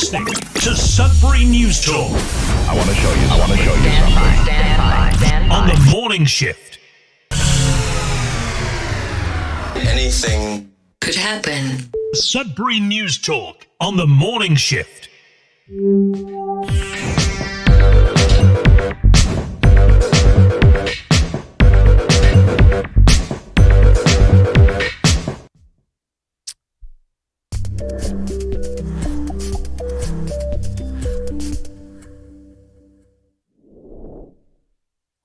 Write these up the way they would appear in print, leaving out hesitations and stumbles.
listening to Sudbury News Talk. I want to show you something. Stand by. On the morning shift. Anything could happen. Sudbury News Talk on the morning shift.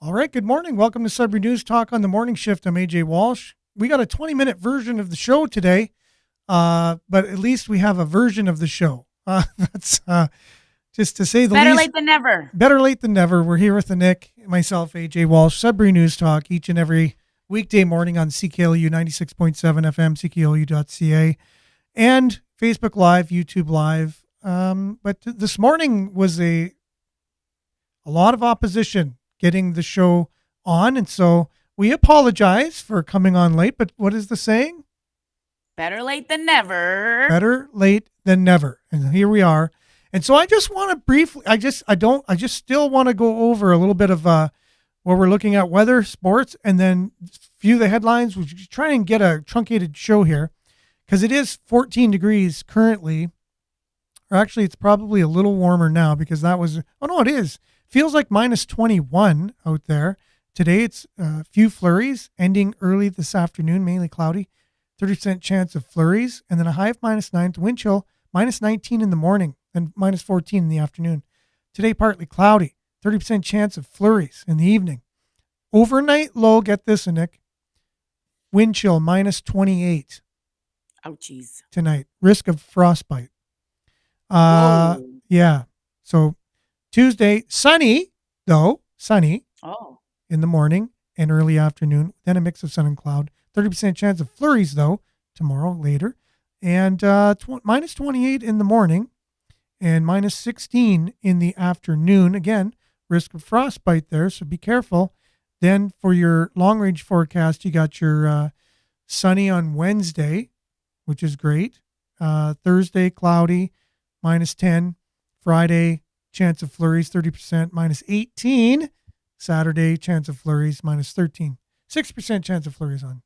All right, good morning. Welcome to Sudbury News Talk on the morning shift. I'm AJ Walsh. We got a 20-minute version of the show today, but at least we have a version of the show. That's just to say the least. Better late than never. Better late than never. We're here with the Nick, myself, AJ Walsh, Sudbury News Talk, each and every weekday morning on CKLU 96.7 FM, CKLU.ca, and Facebook Live, YouTube Live. But this morning was a lot of opposition getting the show on, and so we apologize for coming on late, but what is the saying? Better late than never. Better late than never. And here we are. And so I just want to briefly, I just still want to go over a little bit of where we're looking at weather, sports, and then view the headlines. We're trying and get a truncated show here because it is 14 degrees currently. Or actually, it's probably a little warmer now because that was, oh no, it is. Feels like minus 21 out there. Today it's a few flurries ending early this afternoon, mainly cloudy. 30% chance of flurries, and then a high of minus 9. The wind chill, minus 19 in the morning and minus 14 in the afternoon. Today partly cloudy. 30% chance of flurries in the evening. Overnight low, get this, Nick. Wind chill, minus 28. Ouchies. Tonight. Risk of frostbite. Yeah. So Tuesday, sunny, though, sunny in the morning and early afternoon. Then a mix of sun and cloud. 30% chance of flurries, though, tomorrow, later. And minus 28 in the morning and minus 16 in the afternoon. Again, risk of frostbite there, so be careful. Then for your long-range forecast, you got your sunny on Wednesday, which is great. Thursday, cloudy, minus 10. Friday, chance of flurries, 30%, minus 18. Saturday, chance of flurries, minus 13. 6% chance of flurries on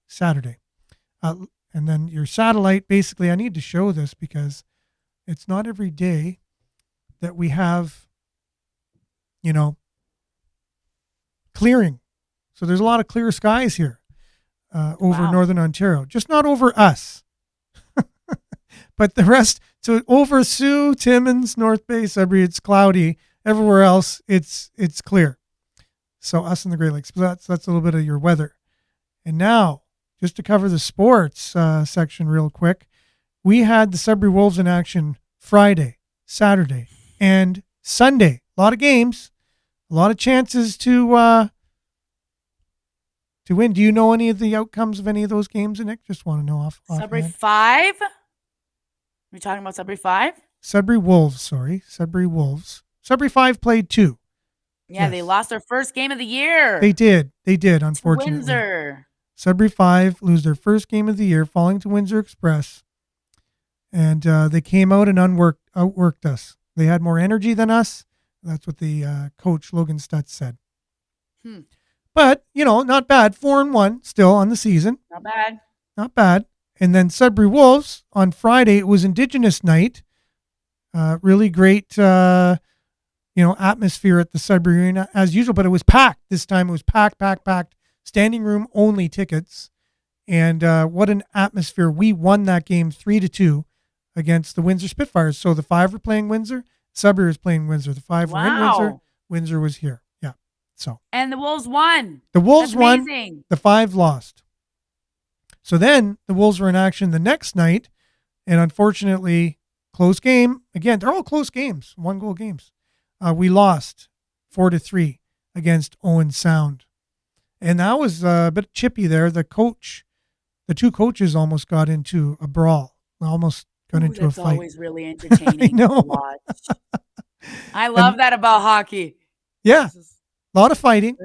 Saturday. And then your satellite, basically, I need to show this because it's not every day that we have, clearing. So there's a lot of clear skies here over Northern Ontario. Just not over us. But the rest, so over Sioux, Timmins, North Bay, Sudbury, it's cloudy. Everywhere else, it's clear. So us in the Great Lakes. So that's a little bit of your weather. And now, just to cover the sports section real quick, we had the Sudbury Wolves in action Friday, Saturday, and Sunday. A lot of games, a lot of chances to win. Do you know any of the outcomes of any of those games, Nick? Just want to know off. Sudbury 5? Are we talking about Sudbury 5? Sudbury Wolves, sorry. Sudbury Wolves. Sudbury 5 played 2. Yeah, yes. They lost their first game of the year. They did, unfortunately. Windsor. Sudbury 5 lose their first game of the year, falling to Windsor Express. And they came out and outworked us. They had more energy than us. That's what the coach, Logan Stutz, said. But, not bad. 4-1 still on the season. Not bad. And then Sudbury Wolves on Friday, it was Indigenous night. Really great, atmosphere at the Sudbury Arena as usual, but it was packed. This time it was packed. Standing room only tickets. And what an atmosphere. We won that game 3-2 against the Windsor Spitfires. So the 5 were playing Windsor. Sudbury was playing Windsor. The 5 were in Windsor. Windsor was here. Yeah. So. And the Wolves won. The Wolves won. Amazing. The 5 lost. So then the Wolves were in action the next night, and unfortunately, close game. Again, they're all close games, 1-goal games. We lost 4-3 against Owen Sound. And that was a bit chippy there. The two coaches almost got into a brawl. Almost got into a fight. That's always really entertaining to watch. I love that about hockey. Yeah, a lot of fighting.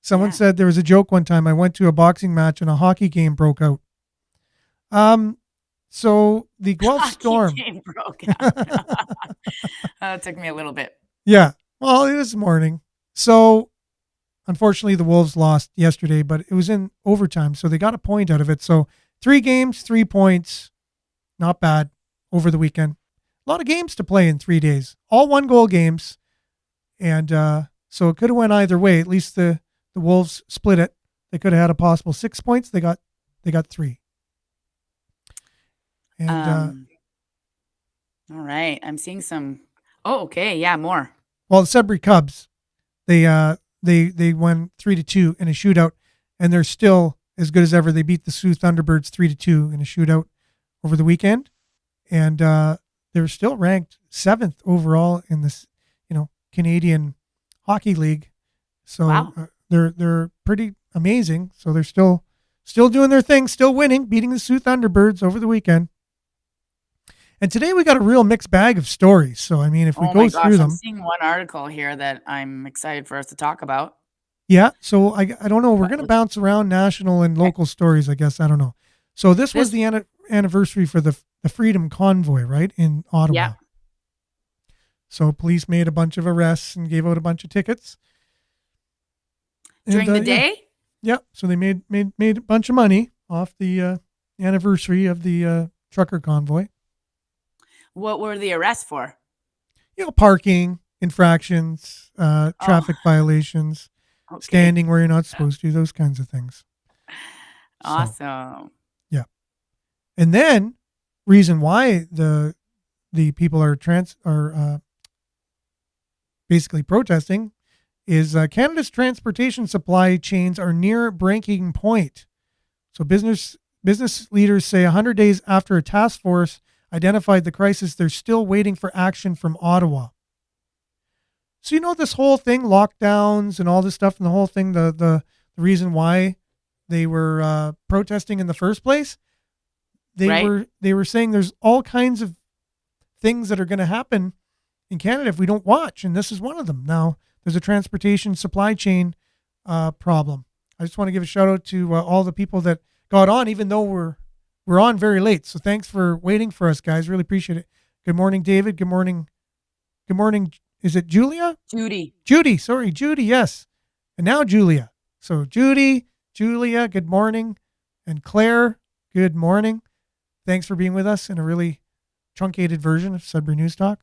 Someone said there was a joke one time. I went to a boxing match and a hockey game broke out. So the Guelph Hockey Storm game broke out. It took me a little bit. Yeah. Well, it is morning. So unfortunately the Wolves lost yesterday, but it was in overtime. So they got a point out of it. So 3 games, 3 points. Not bad over the weekend. A lot of games to play in 3 days. All 1-goal games. And so it could have went either way. At least the Wolves split it. They could have had a possible 6 points. They got 3. And all right. I'm seeing some. Oh, okay. Yeah, more. well, the Sudbury Cubs, they won 3-2 in a shootout, and they're still as good as ever. They beat the Sioux Thunderbirds 3-2 in a shootout over the weekend, and they're still ranked 7th overall in this, Canadian Hockey League. So Wow. They're pretty amazing. So they're still doing their thing, still winning, beating the Sioux Thunderbirds over the weekend. And today we got a real mixed bag of stories. So, I mean, if we go through them. I'm seeing one article here that I'm excited for us to talk about. Yeah. So I don't know. We're going to bounce around national and local stories, I guess. I don't know. So this was the anniversary for the Freedom Convoy, right? In Ottawa. Yeah. So police made a bunch of arrests and gave out a bunch of tickets. During the day? Yeah. So they made a bunch of money off the anniversary of the trucker convoy. What were the arrests for? Parking infractions, traffic violations, standing where you're not supposed to, those kinds of things. Awesome. So, yeah. And then reason why the people are basically protesting is Canada's transportation supply chains are near breaking point. So business leaders say 100 days after a task force identified the crisis, they're still waiting for action from Ottawa. So, this whole thing, lockdowns and all this stuff, and the whole thing, the reason why they were protesting in the first place, they were saying there's all kinds of things that are going to happen in Canada if we don't watch, and this is one of them. Now, there's a transportation supply chain problem. I just want to give a shout out to all the people that got on, even though we're on very late. So thanks for waiting for us, guys. Really appreciate it. Good morning, David. Good morning. Good morning. Is it Julia? Judy. Sorry, Judy. Yes. And now Julia. So Judy, Julia, good morning. And Claire, good morning. Thanks for being with us in a really truncated version of Sudbury News Talk.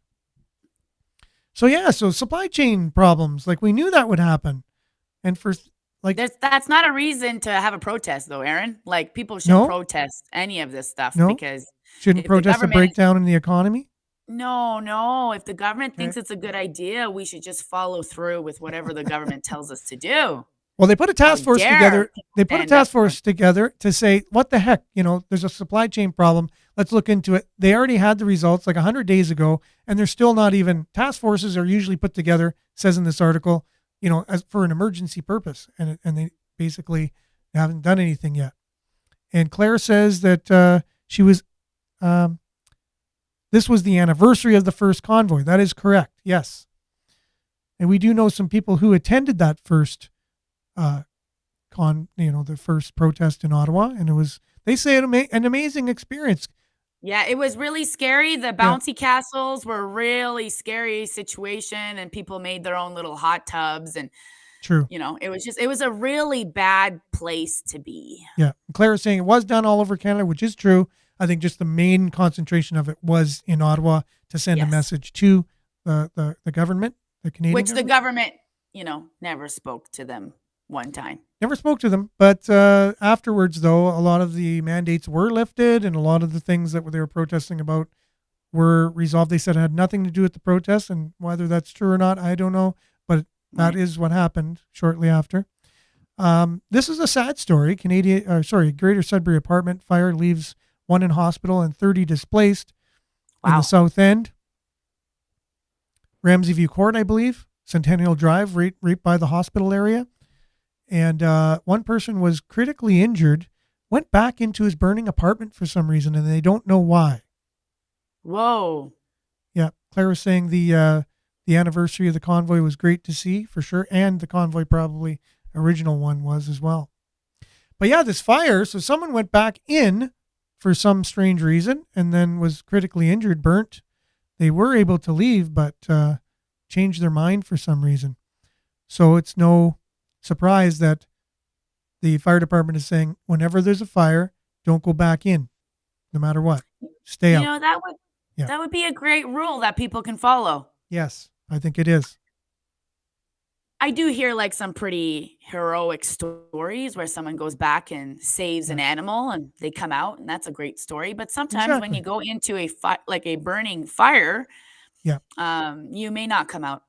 So supply chain problems, like we knew that would happen. And for that's not a reason to have a protest, though, Aaron. Like, people shouldn't protest any of this stuff because shouldn't protest a breakdown in the economy. No. If the government thinks it's a good idea, we should just follow through with whatever the government tells us to do. Well, they put a task force together. They put a task force together to say, what the heck? There's a supply chain problem. Let's look into it. They already had the results like 100 days ago, and they're still not even. Task forces are usually put together, says in this article, as for an emergency purpose, and they basically haven't done anything yet. And Claire says that she was. This was the anniversary of the first convoy. That is correct. Yes, and we do know some people who attended that first. The first protest in Ottawa, and they say an amazing experience. Yeah, it was really scary. The bouncy castles were a really scary situation, and people made their own little hot tubs, and true. It was a really bad place to be. Yeah, Claire is saying it was done all over Canada, which is true. I think just the main concentration of it was in Ottawa to send a message to the government, the Canadian which government. The government, never spoke to them. One time. Never spoke to them. But afterwards, though, a lot of the mandates were lifted and a lot of the things that they were protesting about were resolved. They said it had nothing to do with the protests, and whether that's true or not, I don't know. But that is what happened shortly after. This is a sad story. Greater Sudbury apartment fire leaves 1 in hospital and 30 displaced in the South End. Ramsey View Court, I believe. Centennial Drive, right by the hospital area. And one person was critically injured, went back into his burning apartment for some reason, and they don't know why. Whoa. Yeah, Claire was saying the anniversary of the convoy was great to see, for sure, and the convoy probably original one was as well. But yeah, this fire, so someone went back in for some strange reason and then was critically injured, burnt. They were able to leave, but changed their mind for some reason. So it's no surprise that the fire department is saying whenever there's a fire, don't go back in, no matter what. Stay out. That would be a great rule that people can follow. Yes, I think it is. I do hear like some pretty heroic stories where someone goes back and saves an animal and they come out, and that's a great story. But sometimes when you go into a burning fire, you may not come out.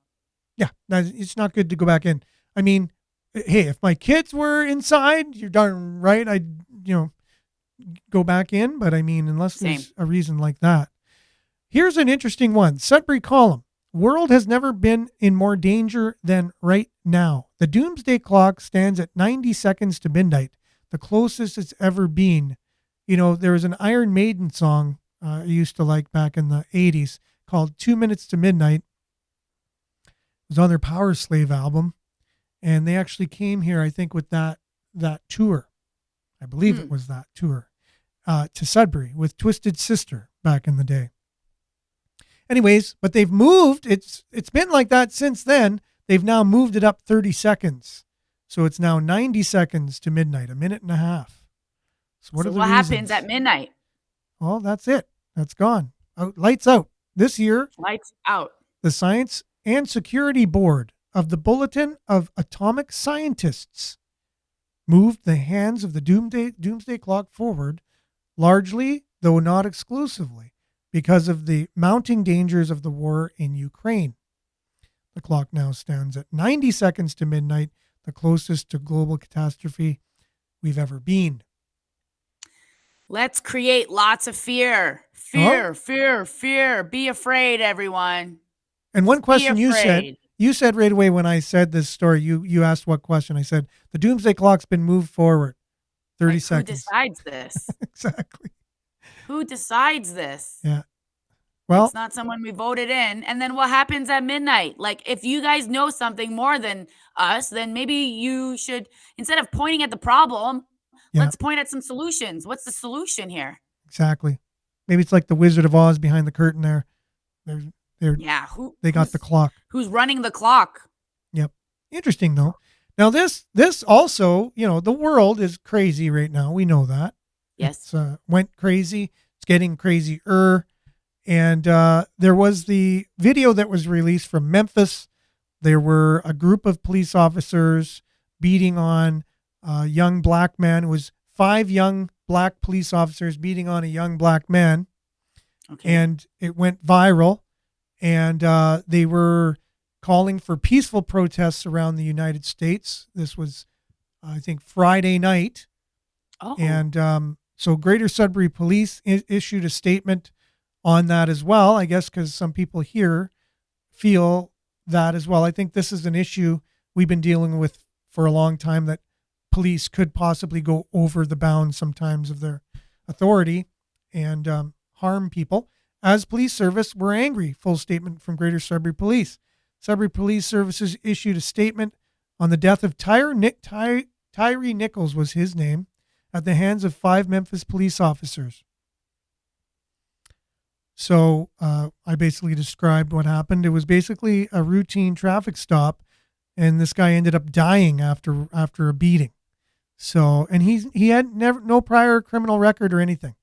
Yeah, it's not good to go back in. I mean, hey, if my kids were inside, you're darn right I'd, go back in. But I mean, unless there's a reason like that. Here's an interesting one. Sudbury Column. World has never been in more danger than right now. The doomsday clock stands at 90 seconds to midnight, the closest it's ever been. There was an Iron Maiden song I used to like back in the 80s called 2 Minutes to Midnight. It was on their Power Slave album. And they actually came here, I think, with that tour. I believe it was that tour to Sudbury with Twisted Sister back in the day. Anyways, but they've moved. It's been like that since then. They've now moved it up 30 seconds. So it's now 90 seconds to midnight, a minute and a half. So what happens at midnight? Well, that's it. That's gone. Lights out. This year, lights out. The Science and Security Board of the Bulletin of Atomic Scientists moved the hands of the doomsday clock forward, largely, though not exclusively, because of the mounting dangers of the war in Ukraine. The clock now stands at 90 seconds to midnight, the closest to global catastrophe we've ever been. Let's create lots of fear. Fear. Be afraid, everyone. And one question you said right away when I said this story, you asked what question. I said, the doomsday clock's been moved forward 30 seconds. Who decides this? Exactly. Who decides this? Yeah. Well, it's not someone we voted in. And then what happens at midnight? Like, if you guys know something more than us, then maybe you should, instead of pointing at the problem, let's point at some solutions. What's the solution here? Exactly. Maybe it's like the Wizard of Oz behind the curtain there. They got the clock. Who's running the clock? Yep. Interesting though. Now this also, the world is crazy right now. We know that. Yes. It's went crazy. It's getting crazier. And there was the video that was released from Memphis. There were a group of police officers beating on a young black man. It was 5 young black police officers beating on a young black man. Okay. And it went viral. And they were calling for peaceful protests around the United States. This was, I think, Friday night. Oh. And so Greater Sudbury Police issued a statement on that as well, I guess, because some people here feel that as well. I think this is an issue we've been dealing with for a long time, that police could possibly go over the bounds sometimes of their authority and harm people. As police service, we're angry. Full statement from Greater Sudbury Police. Sudbury Police Services issued a statement on the death of Tyree Nichols was his name, at the hands of 5 Memphis police officers. So I basically described what happened. It was basically a routine traffic stop, and this guy ended up dying after a beating. So, and he had no prior criminal record or anything.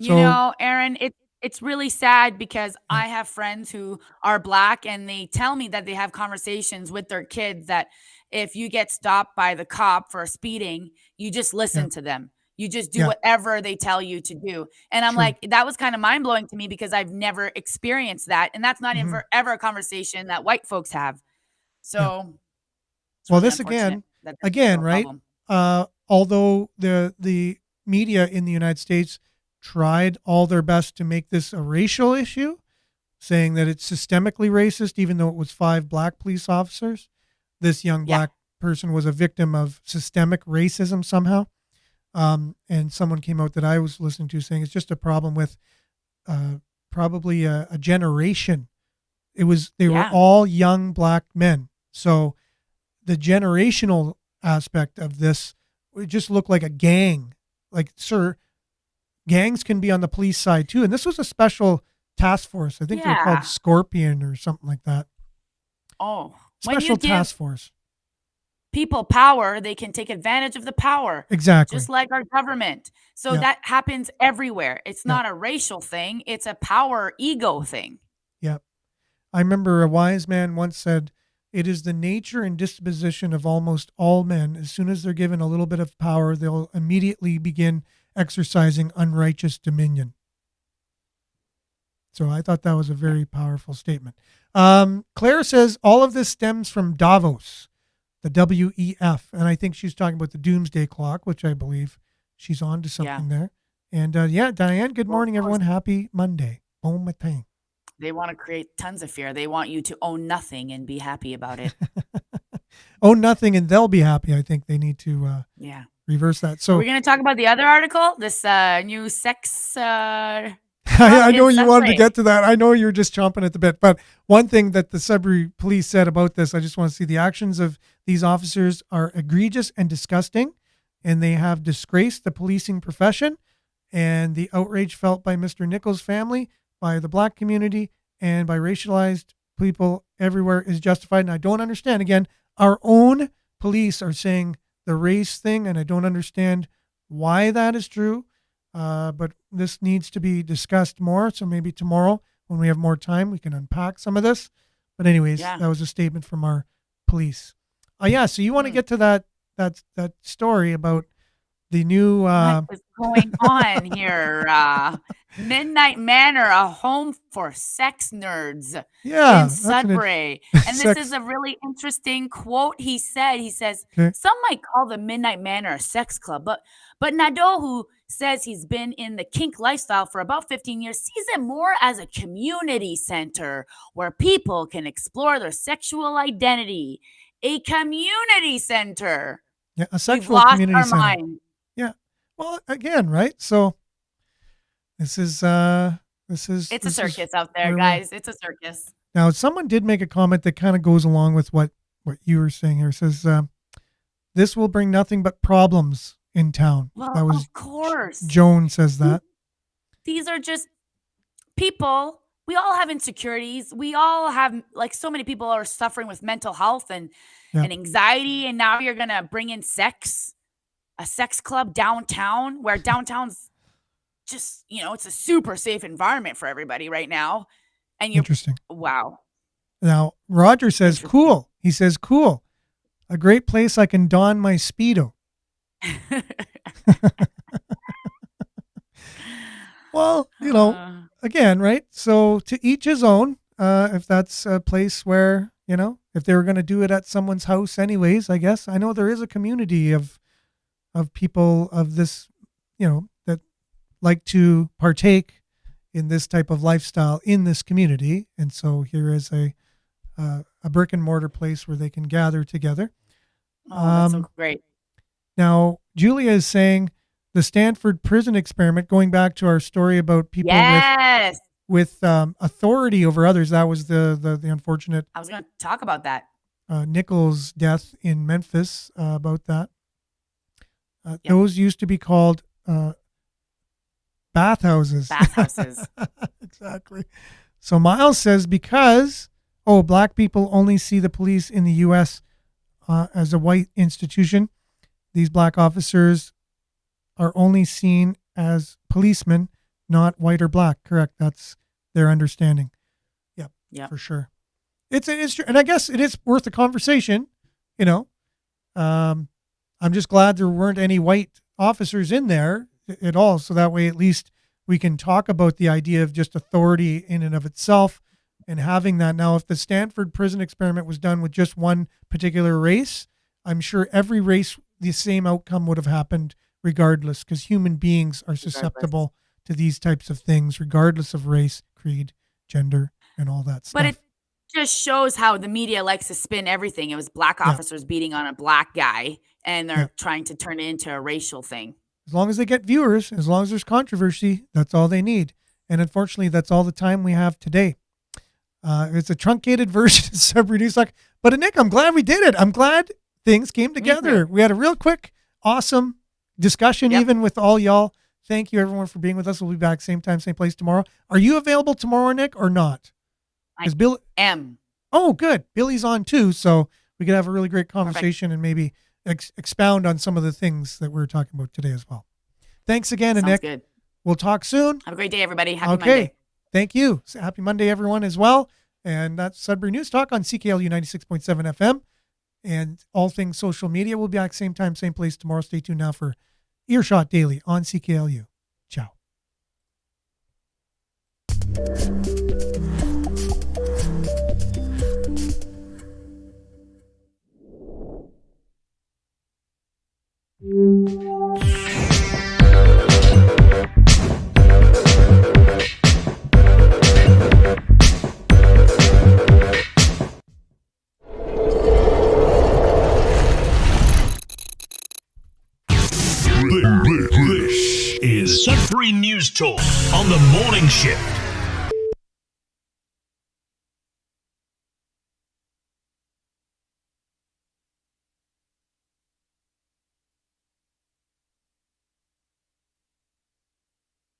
So, Aaron, it's really sad because I have friends who are black, and they tell me that they have conversations with their kids that if you get stopped by the cop for speeding, you just listen to them. You just do whatever they tell you to do. And I'm like, that was kind of mind blowing to me because I've never experienced that. And that's not ever a conversation that white folks have. So, well, this again, right? Although the media in the United States tried all their best to make this a racial issue, saying that it's systemically racist, even though it was 5 black police officers, this young black person was a victim of systemic racism somehow. And someone came out that I was listening to saying it's just a problem with probably a generation. They were all young black men. So the generational aspect of this, it just looked like a gang. Like, sir, gangs can be on the police side too. And this was a special task force. I think they're called Scorpion or something like that. Oh, Special task force. People power, they can take advantage of the power. Exactly. Just like our government. So that happens everywhere. It's not a racial thing. It's a power ego thing. Yep. I remember a wise man once said, "It is the nature and disposition of almost all men. As soon as they're given a little bit of power, they'll immediately begin exercising unrighteous dominion." So I thought that was a very powerful statement. Claire says all of this stems from Davos, the WEF. And I think she's talking about the doomsday clock, which I believe she's on to something there. And Diane, good morning, everyone. Happy Monday. Bon matin. They want to create tons of fear. They want you to own nothing and be happy about it. Own nothing and they'll be happy. I think they need to reverse that. So we're going to talk about the other article, this new sex. I know you wanted to get to that. I know you're just chomping at the bit. But one thing that the Sudbury police said about this, I just want to see the actions of these officers are egregious and disgusting, and they have disgraced the policing profession. And the outrage felt by Mr. Nichols' family, by the black community, and by racialized people everywhere is justified. And I don't understand. Again, our own police are saying the race thing, and I don't understand why that is true. But this needs to be discussed more. So maybe tomorrow, when we have more time, we can unpack some of this. But anyways, that was a statement from our police. So you want to get to that story about the new what is going on here? Midnight Manor, a home for sex nerds in Sudbury. And this is a really interesting quote he said. He says, some might call the Midnight Manor a sex club, but Nadeau, who says he's been in the kink lifestyle for about 15 years, sees it more as a community center where people can explore their sexual identity. A community center. Yeah, a sexual We've lost community our center. mind. Yeah. Well, again, right? So it's a circus out there, guys. It's a circus. Now, someone did make a comment that kind of goes along with what you were saying here. It says, this will bring nothing but problems in town. Well, that was, of course. Joan says that. These are just people. We all have insecurities. We all have, like, so many people are suffering with mental health and anxiety. And now you're going to bring in a sex club downtown, where downtown's just, it's a super safe environment for everybody right now. And Interesting. Wow. Now, Roger says, cool. He says, cool. A great place I can don my Speedo. Well, again, right? So to each his own. If that's a place where, if they were going to do it at someone's house anyways, I guess. I know there is a community of people of this, that like to partake in this type of lifestyle in this community. And so here is a brick and mortar place where they can gather together. Oh, that's so great. Now, Julia is saying the Stanford prison experiment, going back to our story about people with authority over others. That was the unfortunate. I was going to talk about that. Nichols' death in Memphis, about that. Those used to be called bathhouses. Bathhouses. Exactly. So Miles says, because, black people only see the police in the U.S. As a white institution, these black officers are only seen as policemen, not white or black. Correct. That's their understanding. Yeah, for sure. It's and I guess it is worth a conversation, I'm just glad there weren't any white officers in there at all. So that way, at least we can talk about the idea of just authority in and of itself and having that. Now, if the Stanford prison experiment was done with just one particular race, I'm sure every race, the same outcome would have happened regardless, because human beings are susceptible to these types of things, regardless of race, creed, gender, and all that stuff. But it just shows how the media likes to spin everything. It was black officers beating on a black guy, and they're trying to turn it into a racial thing. As long as they get viewers, as long as there's controversy, that's all they need. And unfortunately, that's all the time we have today. It's a truncated version of Sudbury News Talk. But Nick, I'm glad we did it. I'm glad things came together. We had a real quick, awesome discussion, even with all y'all Thank you, everyone, for being with us. We'll be back same time, same place tomorrow. Are you available tomorrow, Nick, or not? I am. Oh, good. Billy's on too, so we could have a really great conversation and maybe expound on some of the things that we're talking about today as well. Thanks again, Sounds Nick. good. We'll talk soon. Have a great day, everybody. Happy Monday. Thank you. So happy Monday, everyone, as well. And that's Sudbury News Talk on CKLU 96.7 FM. And all things social media. We'll be back same time, same place tomorrow. Stay tuned now for Earshot Daily on CKLU. Ciao. This is Sudbury News Talk on the morning shift.